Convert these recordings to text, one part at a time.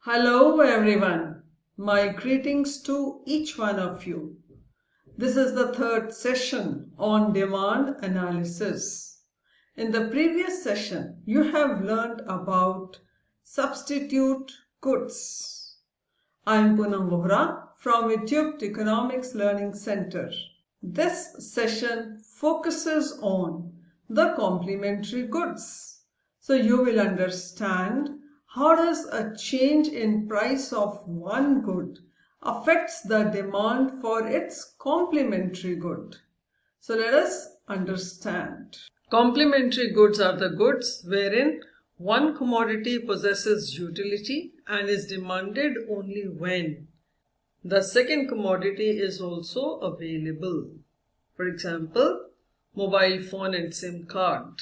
Hello everyone, my greetings to each one of you. This is the third session on demand analysis. In the previous session, you have learned about substitute goods. I am Poonam Vohra from Microeconomics Learning Center. This session focuses on the complementary goods. So you will understand how does a change in price of one good affects the demand for its complementary good. So let us understand. Complementary goods are the goods wherein one commodity possesses utility and is demanded only when the second commodity is also available. For example, mobile phone and SIM card,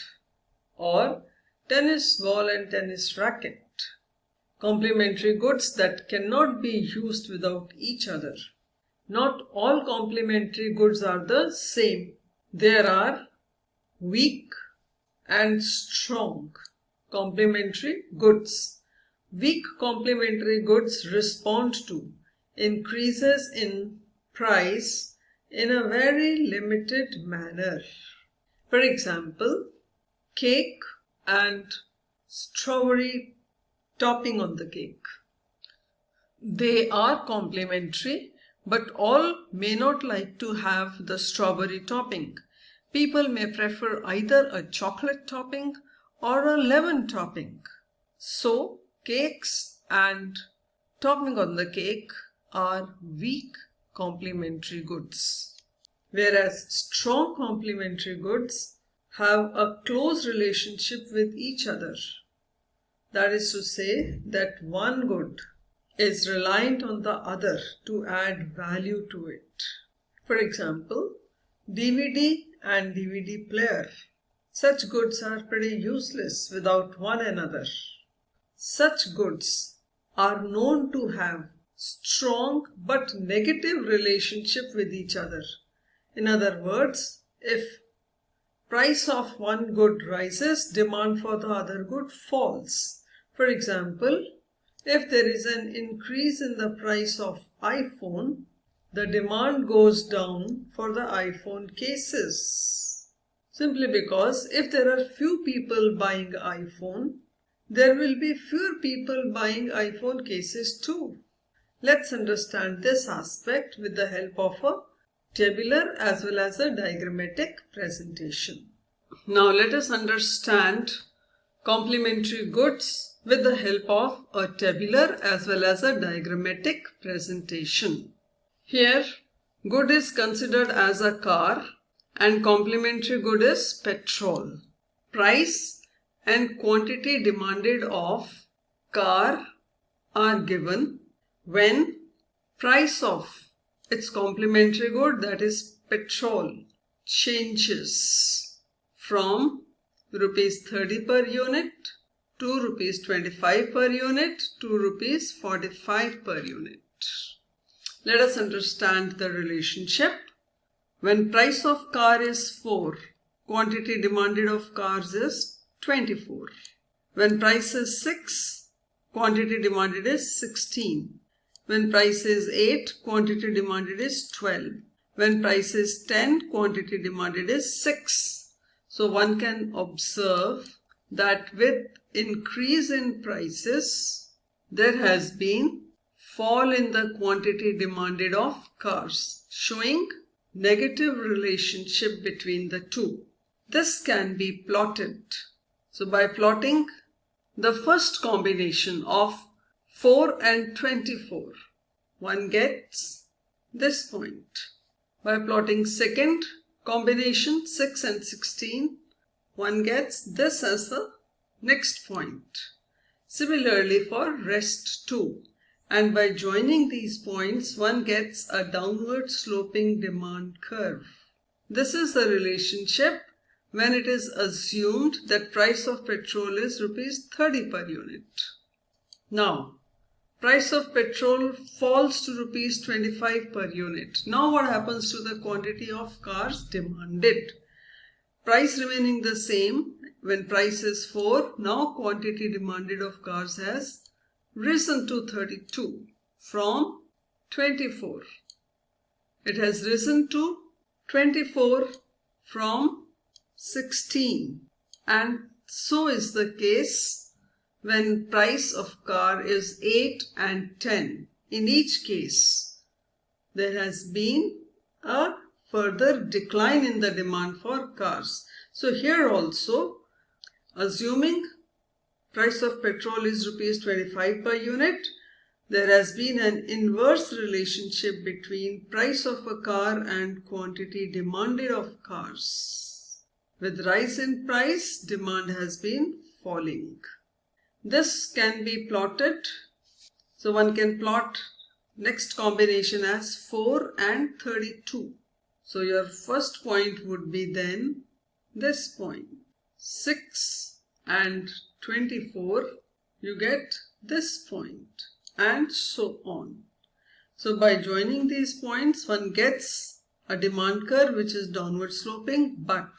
or tennis ball and tennis racket. Complementary goods that cannot be used without each other. Not all complementary goods are the same. There are weak and strong complementary goods. Weak complementary goods respond to increases in price in a very limited manner. For example, cake and strawberry topping on the cake. They are complementary, but all may not like to have the strawberry topping. People may prefer either a chocolate topping or a lemon topping. So, cakes and topping on the cake are weak complementary goods, whereas strong complementary goods have a close relationship with each other. That is to say that one good is reliant on the other to add value to it. For example, DVD and DVD player. Such goods are pretty useless without one another. Such goods are known to have strong but negative relationship with each other. In other words, if price of one good rises, demand for the other good falls. For example, if there is an increase in the price of iPhone, the demand goes down for the iPhone cases. Simply because if there are few people buying iPhone, there will be fewer people buying iPhone cases too. Let's understand this aspect with the help of a tabular as well as a diagrammatic presentation. Now let us understand complementary goods with the help of a tabular as well as a diagrammatic presentation. Here, good is considered as a car and complementary good is petrol. Price and quantity demanded of car are given when price of its complementary good, that is petrol, changes from rupees 30 per unit to rupees 25 per unit to rupees 45 per unit. Let us understand the relationship. When price of car is 4, quantity demanded of cars is 24. When price is 6, quantity demanded is 16. When price is 8, quantity demanded is 12. When price is 10, quantity demanded is 6. So one can observe that with increase in prices, there has been fall in the quantity demanded of cars, showing negative relationship between the two. This can be plotted. So by plotting the first combination of 4 and 24, one gets this point. By plotting second combination 6 and 16, one gets this as the next point. Similarly for rest too. And by joining these points, one gets a downward sloping demand curve. This is the relationship when it is assumed that price of petrol is rupees 30 per unit. Now, price of petrol falls to rupees 25 per unit. Now what happens to the quantity of cars demanded? Price remaining the same. When price is 4, now quantity demanded of cars has risen to 32 from 24. It has risen to 24 from 16. And so is the case when price of car is 8 and 10. In each case, there has been a further decline in the demand for cars. So here also, assuming price of petrol is rupees 25 per unit, there has been an inverse relationship between price of a car and quantity demanded of cars. With rise in price, demand has been falling. This can be plotted. So one can plot next combination as 4 and 32. So your first point would be then this point. 6 and 24, you get this point, and so on. So by joining these points, one gets a demand curve which is downward sloping, but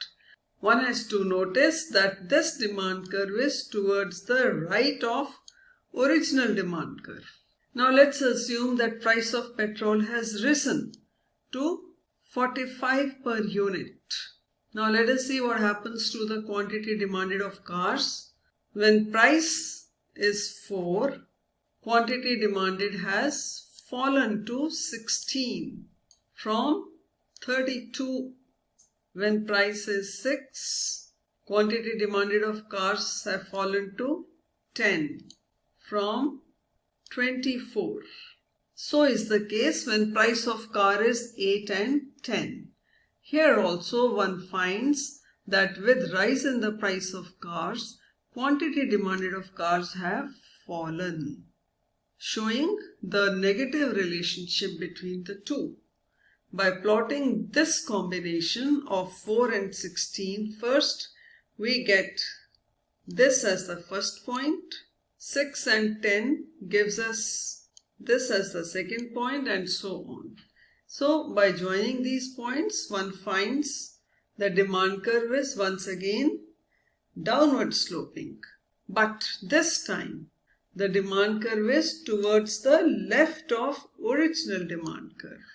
one has to notice that this demand curve is towards the right of original demand curve. Now let's assume that price of petrol has risen to 45 per unit. Now let us see what happens to the quantity demanded of cars. When price is 4, quantity demanded has fallen to 16 from 32. When price is 6, quantity demanded of cars have fallen to 10 from 24. So is the case when price of car is 8 and 10. Here also one finds that with rise in the price of cars, quantity demanded of cars have fallen, showing the negative relationship between the two. By plotting this combination of 4 and 16 first, we get this as the first point. 6 and 10 gives us this as the second point, and so on. So by joining these points, one finds the demand curve is once again downward sloping. But this time, the demand curve is towards the left of original demand curve.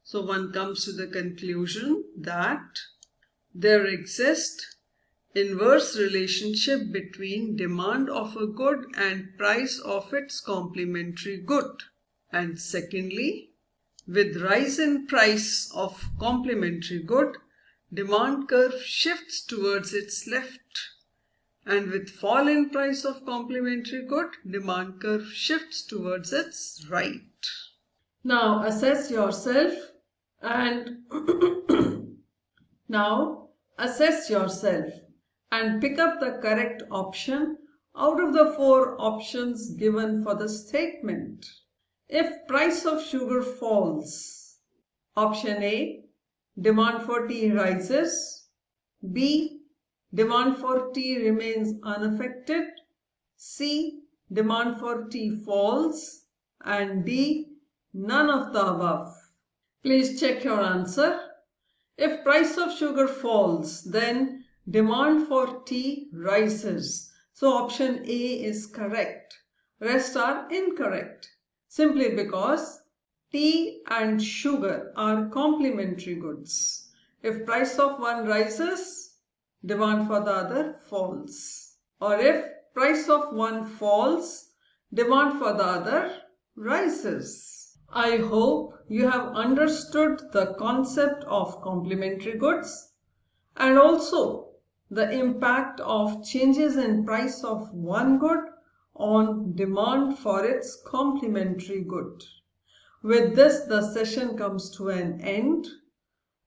So one comes to the conclusion that there exists inverse relationship between demand of a good and price of its complementary good. And secondly, with rise in price of complementary good, demand curve shifts towards its left. And with fall in price of complementary good, demand curve shifts towards its right. Now assess yourself and pick up the correct option out of the 4 options given for the statement. If price of sugar falls, option A, demand for tea rises. B, demand for tea remains unaffected. C, demand for tea falls. And D, none of the above. Please check your answer. If price of sugar falls, then demand for tea rises. So option A is correct. Rest are incorrect, simply because tea and sugar are complementary goods. If price of one rises, demand for the other falls. Or if price of one falls, demand for the other rises. I hope you have understood the concept of complementary goods and also the impact of changes in price of one good on demand for its complementary good. With this, the session comes to an end.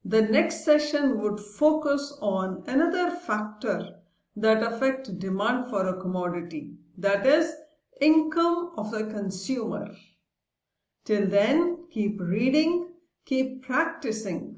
The next session would focus on another factor that affects demand for a commodity, that is, income of the consumer. Till then, keep reading, keep practicing.